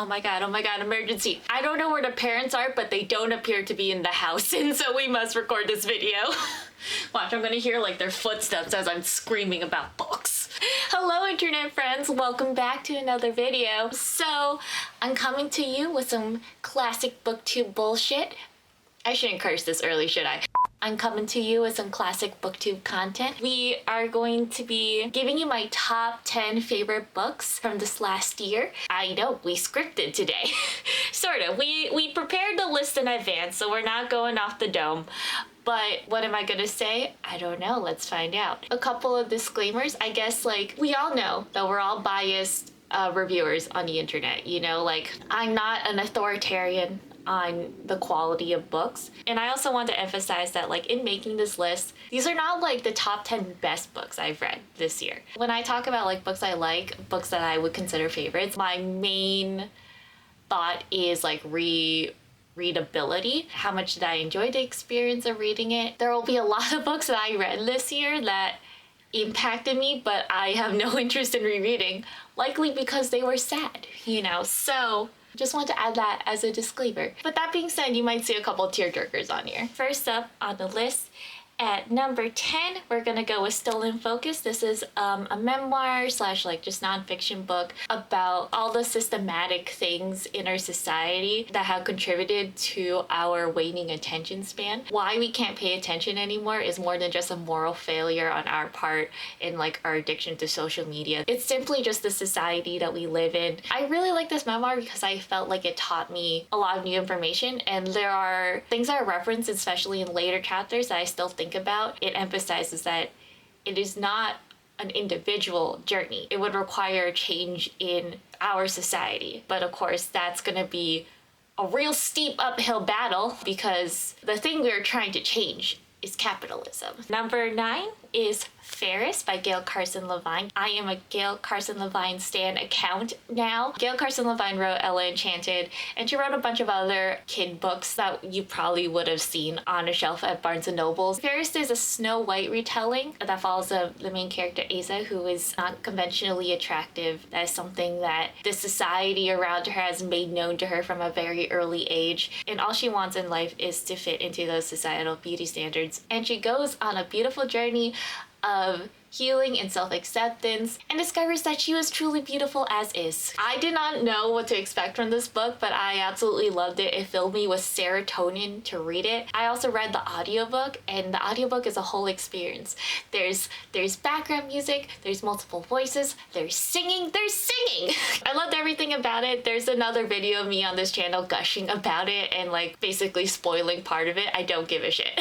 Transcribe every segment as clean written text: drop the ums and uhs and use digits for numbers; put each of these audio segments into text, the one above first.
Oh my god, emergency. I don't know where the parents are, but they don't appear to be in the house, and so we must record this video. Watch, I'm gonna hear like their footsteps as I'm screaming about books. Hello internet friends, welcome back to another video. So, I'm coming to you with some classic booktube bullshit. I shouldn't curse this early, should I? I'm coming to you with some classic booktube content. We are going to be giving you my top 10 favorite books from this last year. I know, we scripted today. Sort of. We prepared the list in advance, so we're not going off the dome. But what am I gonna say? I don't know, let's find out. A couple of disclaimers. I guess like, we all know that we're all biased reviewers on the internet. You know, like, I'm not an authoritarian on the quality of books. And I also want to emphasize that like in making this list, these are not like the top 10 best books I've read this year. When I talk about like books I like, books that I would consider favorites, my main thought is like readability. How much did I enjoy the experience of reading it? There will be a lot of books that I read this year that impacted me, but I have no interest in rereading, likely because they were sad, you know? So just want to add that as a disclaimer. But that being said, you might see a couple tearjerkers on here. First up on the list, at number 10, we're gonna go with Stolen Focus. This is a memoir slash like just nonfiction book about all the systematic things in our society that have contributed to our waning attention span. Why we can't pay attention anymore is more than just a moral failure on our part in like our addiction to social media. It's simply just the society that we live in. I really like this memoir because I felt like it taught me a lot of new information, and there are things I reference, especially in later chapters, that I still think about. It emphasizes that it is not an individual journey. It would require change in our society. But of course, that's gonna be a real steep uphill battle because the thing we're trying to change is capitalism. Number 9 is Ferris by Gail Carson Levine. I am a Gail Carson Levine stan account now. Gail Carson Levine wrote Ella Enchanted, and she wrote a bunch of other kid books that you probably would have seen on a shelf at Barnes & Noble's. Ferris is a Snow White retelling that follows the main character, Asa, who is not conventionally attractive. That is something that the society around her has made known to her from a very early age, and all she wants in life is to fit into those societal beauty standards. And she goes on a beautiful journey of healing and self-acceptance and discovers that she was truly beautiful as is. I did not know what to expect from this book, but I absolutely loved it. It filled me with serotonin to read it. I also read the audiobook, and the audiobook is a whole experience. There's background music, there's multiple voices, there's singing. I loved everything about it. There's another video of me on this channel gushing about it and like basically spoiling part of it. I don't give a shit.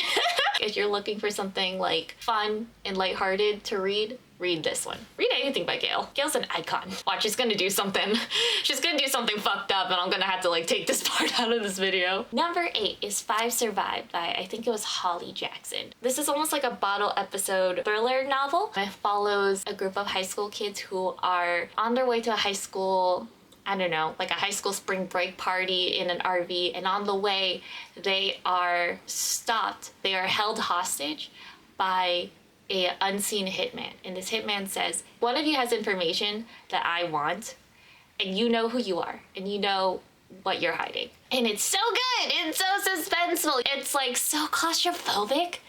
If you're looking for something like fun and lighthearted to read this one. Read anything by Gail. Gail's an icon. Watch, she's gonna do something. She's gonna do something fucked up, and I'm gonna have to like take this part out of this video. Number 8 is 5 Survived by, I think it was Holly Jackson. This is almost like a bottle episode thriller novel. It follows a group of high school kids who are on their way to a high school, I don't know, like a high school spring break party in an RV, and on the way they are stopped. They are held hostage by a unseen hitman, and this hitman says, one of you has information that I want, and you know who you are, and you know what you're hiding. And it's so good, it's so suspenseful, it's like so claustrophobic.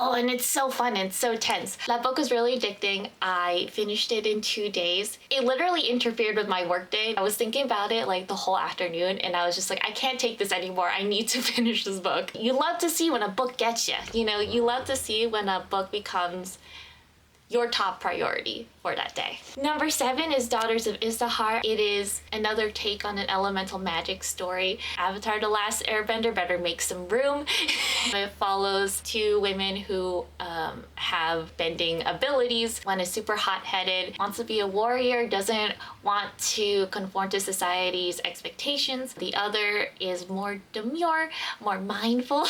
Oh, and it's so fun and so tense. That book was really addicting. I finished it in 2 days. It literally interfered with my workday. I was thinking about it like the whole afternoon, and I was just like, I can't take this anymore. I need to finish this book. You love to see when a book gets you. You know, you love to see when a book becomes your top priority for that day. Number 7 is Daughters of Istahar. It is another take on an elemental magic story. Avatar: The Last Airbender better make some room. It follows 2 women who have bending abilities. One is super hot-headed, wants to be a warrior, doesn't want to conform to society's expectations. The other is more demure, more mindful,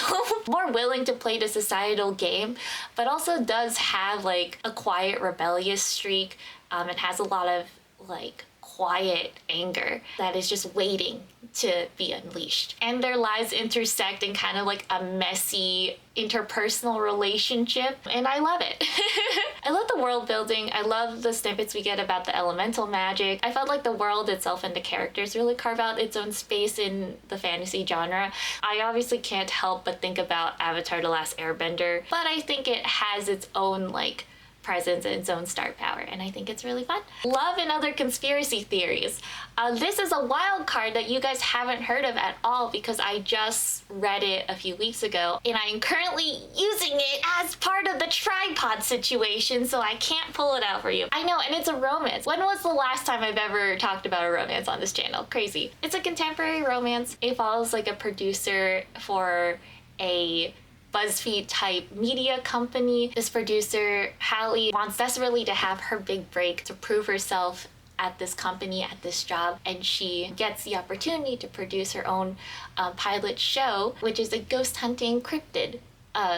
more willing to play the societal game, but also does have like a quiet rebellious streak. It has a lot of like quiet anger that is just waiting to be unleashed. And their lives intersect in kind of like a messy interpersonal relationship, and I love it. I love the world building. I love the snippets we get about the elemental magic. I felt like the world itself and the characters really carve out its own space in the fantasy genre. I obviously can't help but think about Avatar: The Last Airbender, but I think it has its own like presence and its own star power, and I think it's really fun. Love and other conspiracy theories. This is a wild card that you guys haven't heard of at all because I just read it a few weeks ago, and I'm currently using it as part of the tripod situation, so I can't pull it out for you. I know, and it's a romance. When was the last time I've ever talked about a romance on this channel? Crazy. It's a contemporary romance. It follows like a producer for a BuzzFeed type media company. This producer, Hallie, wants desperately to have her big break to prove herself at this company, at this job, and she gets the opportunity to produce her own pilot show, which is a ghost hunting cryptid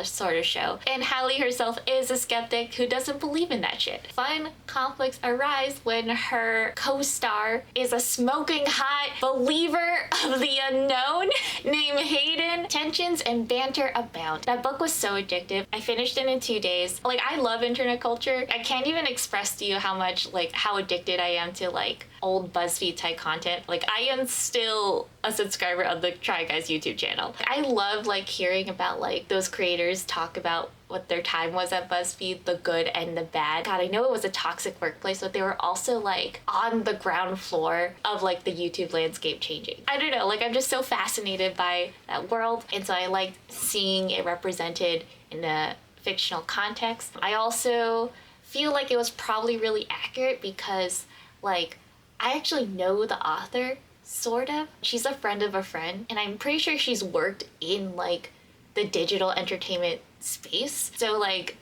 sort of show. And Hallie herself is a skeptic who doesn't believe in that shit. Fun conflicts arise when her co-star is a smoking hot believer of the unknown named Hayden. Tensions and banter abound. That book was so addictive. I finished it in 2 days. Like, I love internet culture. I can't even express to you how much, like, how addicted I am to, like, old BuzzFeed type content. Like, I am still a subscriber of the Try Guys YouTube channel. I love like hearing about like those creators talk about what their time was at BuzzFeed, the good and the bad. God, I know it was a toxic workplace, but they were also like on the ground floor of like the YouTube landscape changing. I don't know, like I'm just so fascinated by that world, and so I like seeing it represented in a fictional context. I also feel like it was probably really accurate because like I actually know the author, sort of. She's a friend of a friend, and I'm pretty sure she's worked in like the digital entertainment space. So like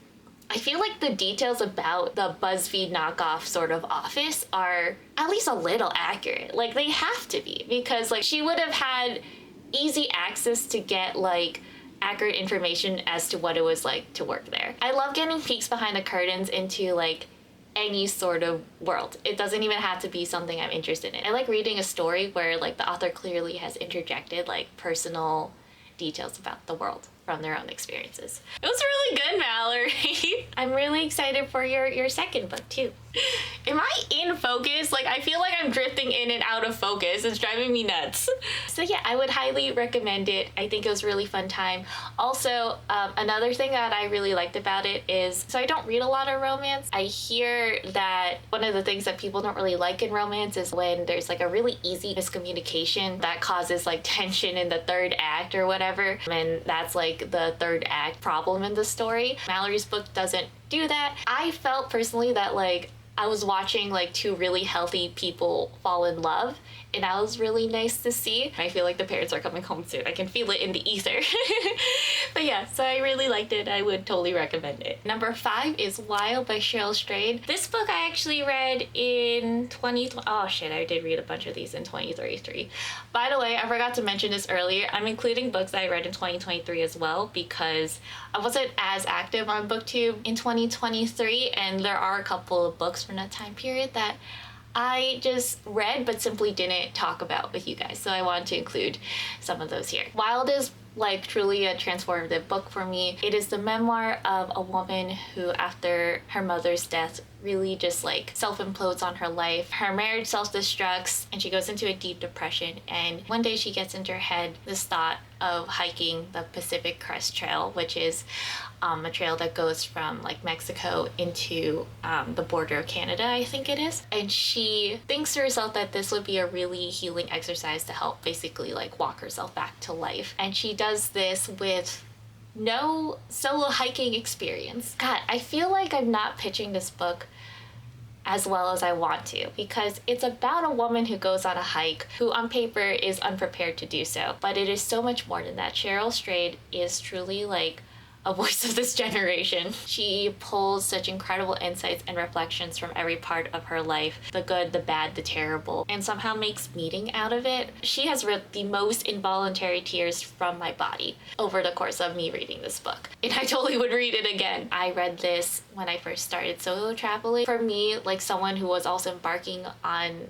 I feel like the details about the BuzzFeed knockoff sort of office are at least a little accurate. Like they have to be, because like she would have had easy access to get like accurate information as to what it was like to work there. I love getting peeks behind the curtains into like any sort of world. It doesn't even have to be something I'm interested in. I like reading a story where like the author clearly has interjected like personal details about the world from their own experiences. It was really good, Mallory. I'm really excited for your second book too. Am I in focus? Like I feel like I'm drifting in and out of focus. It's driving me nuts. So yeah, I would highly recommend it. I think it was a really fun time. Also, another thing that I really liked about it is, so I don't read a lot of romance. I hear that one of the things that people don't really like in romance is when there's like a really easy miscommunication that causes like tension in the third act or whatever. And that's like the third act problem in the story. Mallory's book doesn't do that. I felt personally that like I was watching like two really healthy people fall in love, and that was really nice to see. I feel like the parents are coming home soon. I can feel it in the ether. But yeah, so I really liked it. I would totally recommend it. Number 5 is Wild by Cheryl Strayed. This book I actually read in 2020. Oh shit, I did read a bunch of these in 2023. By the way, I forgot to mention this earlier. I'm including books that I read in 2023 as well because I wasn't as active on BookTube in 2023, and there are a couple of books from that time period that I just read but simply didn't talk about with you guys, so I wanted to include some of those here. Wild is like truly a transformative book for me. It is the memoir of a woman who, after her mother's death, really just like self-implodes on her life. Her marriage self-destructs and she goes into a deep depression, and one day she gets into her head this thought of hiking the Pacific Crest Trail, which is a trail that goes from like Mexico into the border of Canada, I think it is. And she thinks to herself that this would be a really healing exercise to help basically like walk herself back to life. And she does this with no solo hiking experience. God, I feel like I'm not pitching this book as well as I want to, because it's about a woman who goes on a hike who on paper is unprepared to do so, but it is so much more than that. Cheryl Strayed is truly like a voice of this generation. She pulls such incredible insights and reflections from every part of her life, the good, the bad, the terrible, and somehow makes meaning out of it. She has ripped the most involuntary tears from my body over the course of me reading this book, and I totally would read it again. I read this when I first started solo traveling. For me, like someone who was also embarking on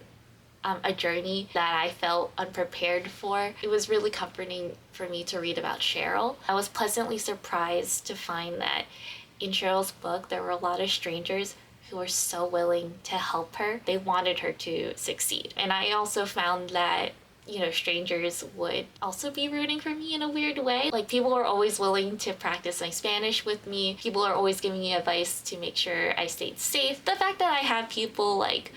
a journey that I felt unprepared for. It was really comforting for me to read about Cheryl. I was pleasantly surprised to find that in Cheryl's book, there were a lot of strangers who were so willing to help her. They wanted her to succeed. And I also found that, you know, strangers would also be rooting for me in a weird way. Like, people are always willing to practice my Spanish with me. People are always giving me advice to make sure I stayed safe. The fact that I had people like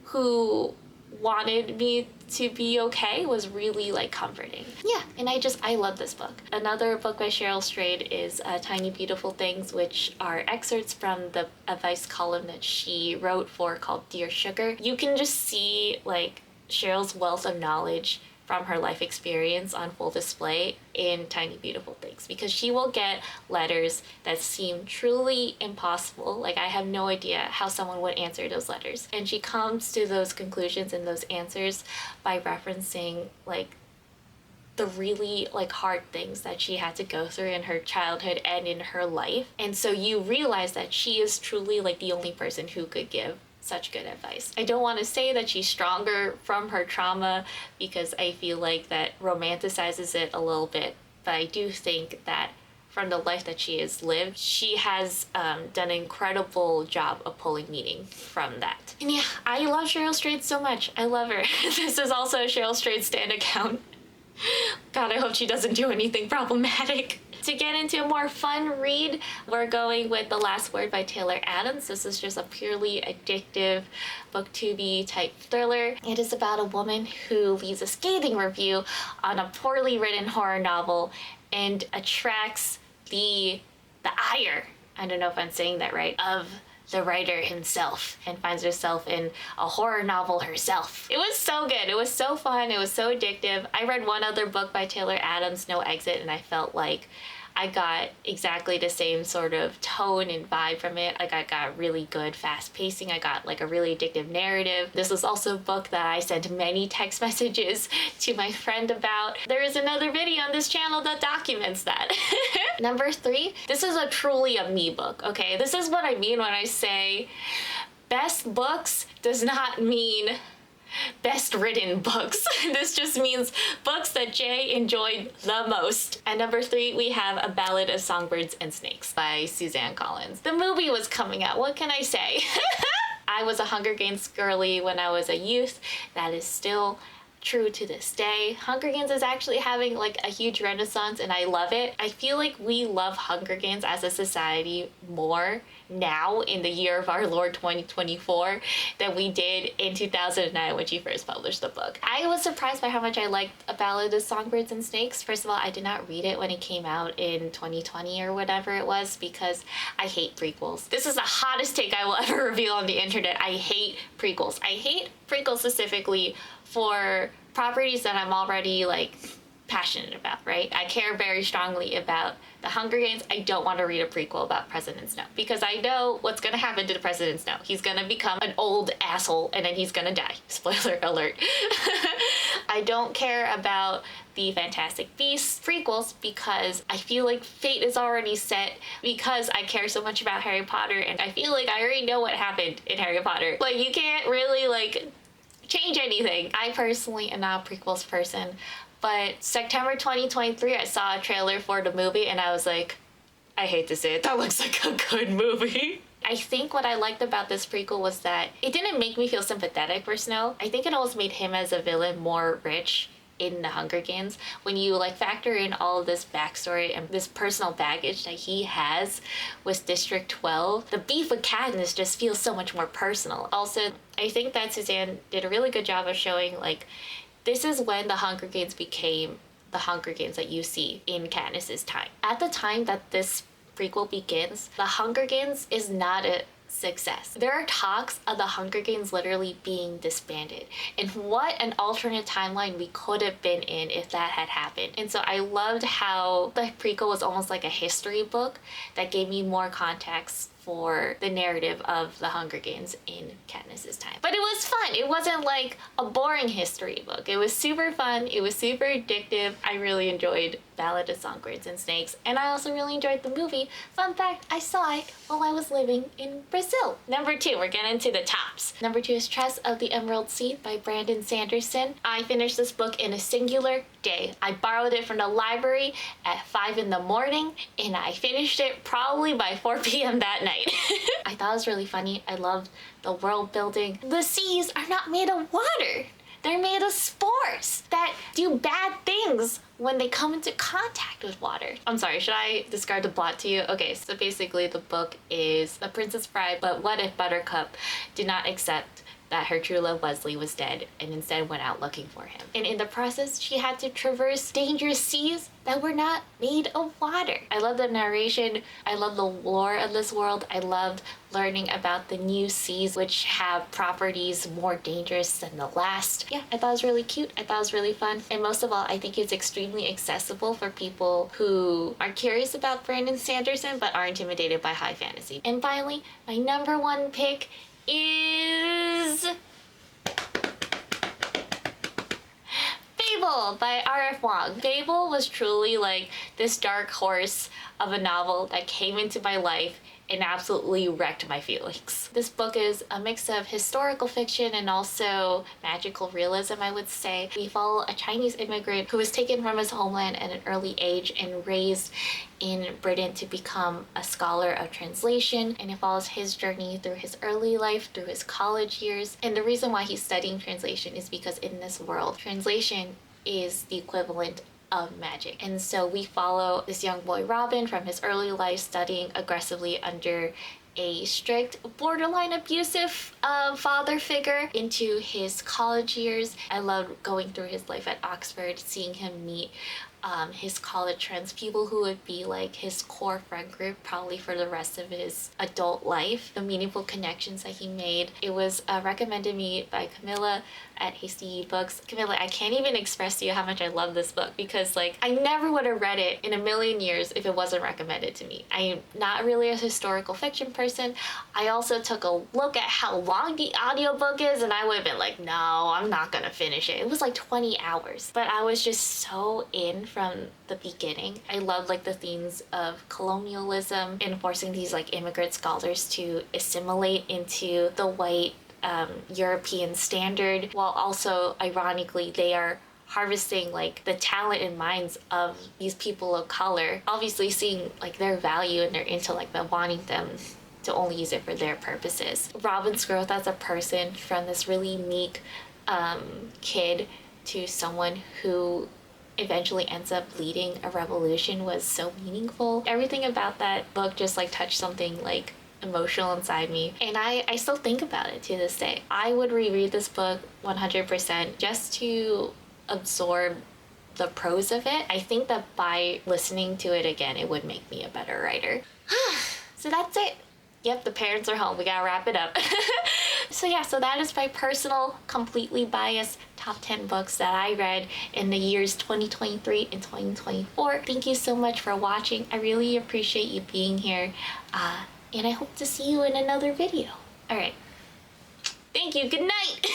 who wanted me to be okay was really like comforting. Yeah, and I love this book. Another book by Cheryl Strayed is Tiny Beautiful Things, which are excerpts from the advice column that she wrote for called Dear Sugar. You can just see like Cheryl's wealth of knowledge from her life experience on full display in Tiny Beautiful Things, because she will get letters that seem truly impossible. Like, I have no idea how someone would answer those letters. And she comes to those conclusions and those answers by referencing like the really like hard things that she had to go through in her childhood and in her life. And so you realize that she is truly like the only person who could give such good advice. I don't want to say that she's stronger from her trauma, because I feel like that romanticizes it a little bit, but I do think that from the life that she has lived, she has done an incredible job of pulling meaning from that. And yeah, I love Cheryl Strayed so much. I love her. This is also a Cheryl Strayed stan account. God, I hope she doesn't do anything problematic. To get into a more fun read, we're going with The Last Word by Taylor Adams. This is just a purely addictive booktube type thriller. It is about a woman who leaves a scathing review on a poorly written horror novel and attracts the ire, I don't know if I'm saying that right, of the writer himself, and finds herself in a horror novel herself. It was so good. It was so fun. It was so addictive. I read one other book by Taylor Adams, No Exit, and I felt like I got exactly the same sort of tone and vibe from it. Like, I got really good fast pacing. I got like a really addictive narrative. This was also a book that I sent many text messages to my friend about. There is another video on this channel that documents that. Number 3, this is truly a me book, okay? This is what I mean when I say best books does not mean best written books. This just means books that Jay enjoyed the most. At number 3, we have A Ballad of Songbirds and Snakes by Suzanne Collins. The movie was coming out, what can I say? I was a Hunger Games girly when I was a youth. That is still true to this day. Hunger Games is actually having like a huge renaissance, and I love it. I feel like we love Hunger Games as a society more now in the year of our Lord 2024 than we did in 2009 when she first published the book. I was surprised by how much I liked A Ballad of Songbirds and Snakes. First of all, I did not read it when it came out in 2020 or whatever it was, because I hate prequels. This is the hottest take I will ever reveal on the internet. I hate prequels. I hate prequels specifically for properties that I'm already like passionate about, right? I care very strongly about the Hunger Games. I don't want to read a prequel about President Snow, because I know what's going to happen to the President Snow. He's going to become an old asshole and then he's going to die. Spoiler alert. I don't care about the Fantastic Beasts prequels because I feel like fate is already set, because I care so much about Harry Potter and I feel like I already know what happened in Harry Potter. Like, you can't really like change anything. I personally am not a prequels person, but September 2023, I saw a trailer for the movie and I was like, I hate to say it, that looks like a good movie. I think what I liked about this prequel was that it didn't make me feel sympathetic for Snow. I think it almost made him as a villain more rich in the Hunger Games. When you like factor in all of this backstory and this personal baggage that he has with District 12, the beef with Katniss just feels so much more personal. Also, I think that Suzanne did a really good job of showing like, this is when the Hunger Games became the Hunger Games that you see in Katniss's time. At the time that this prequel begins, the Hunger Games is not a success. There are talks of the Hunger Games literally being disbanded, and what an alternate timeline we could have been in if that had happened. And so I loved how the prequel was almost like a history book that gave me more context for the narrative of the Hunger Games in Katniss's time. But it was fun. It wasn't like a boring history book. It was super fun. It was super addictive. I really enjoyed Ballad of Songbirds and Snakes, and I also really enjoyed the movie. Fun fact, I saw it while I was living in Brazil. Number 2, we're getting to the tops. Number 2 is Tress of the Emerald Sea by Brandon Sanderson. I finished this book in a singular day. I borrowed it from the library at 5 in the morning, and I finished it probably by 4 p.m. that night. I thought it was really funny. I loved the world building. The seas are not made of water. They're made of spores that do bad things when they come into contact with water. I'm sorry, should I describe the plot to you? Okay, so basically the book is The Princess Bride, but what if Buttercup did not accept that her true love Wesley was dead and instead went out looking for him. And in the process, she had to traverse dangerous seas that were not made of water. I love the narration. I love the lore of this world. I loved learning about the new seas, which have properties more dangerous than the last. Yeah, I thought it was really cute. I thought it was really fun. And most of all, I think it's extremely accessible for people who are curious about Brandon Sanderson but are intimidated by high fantasy. And finally, my number 1 pick is Fable by R.F. Wong. Fable was truly like this dark horse of a novel that came into my life and absolutely wrecked my feelings. This book is a mix of historical fiction and also magical realism, I would say. We follow a Chinese immigrant who was taken from his homeland at an early age and raised in Britain to become a scholar of translation, and it follows his journey through his early life, through his college years. And the reason why he's studying translation is because in this world, translation is the equivalent of magic. And so we follow this young boy Robin from his early life studying aggressively under a strict, borderline abusive father figure into his college years. I loved going through his life at Oxford, seeing him meet his college friends, people who would be like his core friend group probably for the rest of his adult life, the meaningful connections that he made. It was recommended me by Camilla at Hasty Books. Camilla, I can't even express to you how much I love this book because like I never would have read it in a million years if it wasn't recommended to me. I am not really a historical fiction person. I also took a look at how long the audiobook is and I would have been like, no, I'm not gonna finish it. It was like 20 hours, but I was just so in from the beginning. I love like the themes of colonialism and forcing these like immigrant scholars to assimilate into the white European standard, while also ironically they are harvesting like the talent and minds of these people of color, obviously seeing like their value and their intellect but wanting them to only use it for their purposes. Robin's growth as a person from this really meek kid to someone who eventually ends up leading a revolution was so meaningful. Everything about that book just like touched something like emotional inside me, and I still think about it to this day. I would reread this book 100% just to absorb the prose of it. I think that by listening to it again, it would make me a better writer. So that's it. Yep, the parents are home. We gotta wrap it up. So yeah, so that is my personal, completely biased top 10 books that I read in the years 2023 and 2024. Thank you so much for watching. I really appreciate you being here. And I hope to see you in another video. All right. Thank you. Good night.